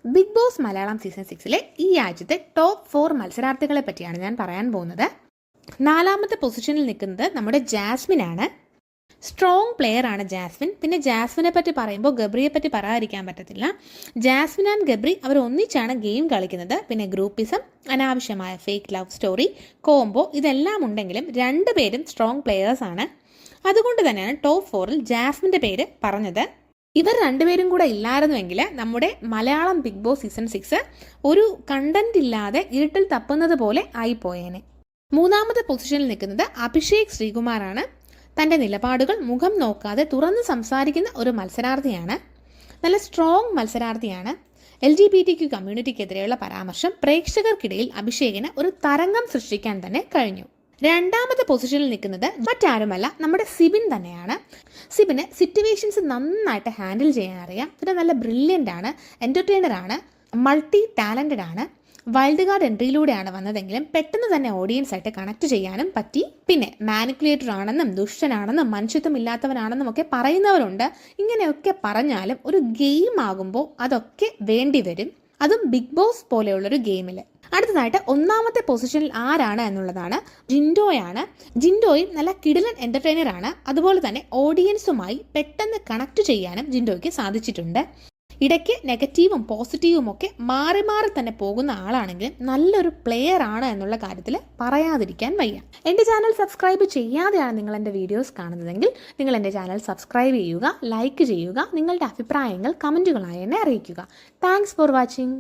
Big boss Malayalam season 6-ലെ ഈ ആഴ്ചത്തെ top 4 മത്സരാർത്ഥികളെ പറ്റിയാണ് ഞാൻ പറയാൻ പോകുന്നത്. 4ാമത്തെ പൊസിഷനിൽ നിൽക്കുന്നത് നമ്മുടെ ജാസ്മിൻ ആണ്. സ്ട്രോങ് പ്ലെയർ ആണ് ജാസ്മിൻ. പിന്നെ ജാസ്മിനെ പറ്റി പറയുമ്പോൾ ഗബ്രിയെ പറ്റി പറയാതിരിക്കാൻ പറ്റത്തില്ല. ജാസ്മിൻ ആൻഡ് ഗബ്രി അവർ ഒന്നിച്ചാണ് ഗെയിം കളിക്കുന്നത്. പിന്നെ ഗ്രൂപ്പിസം, അനാവശ്യമായ ഫേക്ക് ലവ് സ്റ്റോറി, കോംബോ ഇതെല്ലാം ഉണ്ടെങ്കിലും രണ്ടുപേരും സ്ട്രോങ് പ്ലെയേഴ്സ് ആണ്. അതുകൊണ്ട് തന്നെയാണ് ടോപ്പ് 4-ൽ ജാസ്മിൻ്റെ പേര് പറഞ്ഞത്. ഇവർ രണ്ടുപേരും കൂടെ ഇല്ലായിരുന്നുവെങ്കിൽ നമ്മുടെ മലയാളം ബിഗ് ബോസ് സീസൺ 6 ഒരു കണ്ടന്റ് ഇല്ലാതെ ഇരുട്ടിൽ തപ്പുന്നത് പോലെ ആയിപ്പോയേനെ. 3ാമത്തെ പൊസിഷനിൽ നിൽക്കുന്നത് അഭിഷേക് ശ്രീകുമാറാണ്. തൻ്റെ നിലപാടുകൾ മുഖം നോക്കാതെ തുറന്ന് സംസാരിക്കുന്ന ഒരു മത്സരാർത്ഥിയാണ്. നല്ല സ്ട്രോങ് മത്സരാർത്ഥിയാണ്. LGBTQ കമ്മ്യൂണിറ്റിക്കെതിരെയുള്ള പരാമർശം പ്രേക്ഷകർക്കിടയിൽ അഭിഷേകിന് ഒരു തരംഗം സൃഷ്ടിക്കാൻ തന്നെ കഴിഞ്ഞു. 2ാമത്തെ പൊസിഷനിൽ നിൽക്കുന്നത് മറ്റാരുമല്ല, നമ്മുടെ സിബിൻ തന്നെയാണ്. സിബിന് സിറ്റുവേഷൻസ് നന്നായിട്ട് ഹാൻഡിൽ ചെയ്യാൻ അറിയാം. പിന്നെ നല്ല ബ്രില്യൻ്റ് ആണ്, എൻ്റർടൈനർ ആണ്, മൾട്ടി ടാലൻറ്റഡ് ആണ്. വൈൽഡ് കാർഡ് എൻട്രിയിലൂടെയാണ് വന്നതെങ്കിലും പെട്ടെന്ന് തന്നെ ഓഡിയൻസ് ആയിട്ട് കണക്ട് ചെയ്യാനും പറ്റി. പിന്നെ മാനിപ്പുലേറ്റർ ആണെന്നും ദുഷ്ടനാണെന്നും മനുഷ്യത്വം ഇല്ലാത്തവനാണെന്നും ഒക്കെ പറയുന്നവരുണ്ട്. ഇങ്ങനെയൊക്കെ പറഞ്ഞാലും ഒരു ഗെയിം ആകുമ്പോൾ അതൊക്കെ വേണ്ടി വരും, അതും ബിഗ് ബോസ് പോലെയുള്ളൊരു ഗെയിമിൽ. അടുത്തതായിട്ട് 1ാമത്തെ പൊസിഷനിൽ ആരാണ് എന്നുള്ളതാണ്. ജിൻഡോയാണ്. ജിൻഡോയും നല്ല കിടിലൻ എൻ്റർടൈനർ ആണ്. അതുപോലെ തന്നെ ഓഡിയൻസുമായി പെട്ടെന്ന് കണക്ട് ചെയ്യാനും ജിൻഡോയ്ക്ക് സാധിച്ചിട്ടുണ്ട്. ഇടയ്ക്ക് നെഗറ്റീവും പോസിറ്റീവും ഒക്കെ മാറി മാറി തന്നെ പോകുന്ന ആളാണെങ്കിലും നല്ലൊരു പ്ലെയർ ആണ് എന്നുള്ള കാര്യത്തിൽ പറയാതിരിക്കാൻ വയ്യ. എൻ്റെ ചാനൽ സബ്സ്ക്രൈബ് ചെയ്യാതെയാണ് നിങ്ങൾ എൻ്റെ വീഡിയോസ് കാണുന്നതെങ്കിൽ നിങ്ങൾ എൻ്റെ ചാനൽ സബ്സ്ക്രൈബ് ചെയ്യുക, ലൈക്ക് ചെയ്യുക, നിങ്ങളുടെ അഭിപ്രായങ്ങൾ കമൻറ്റുകളായി എന്നെ അറിയിക്കുക. Thanks for watching.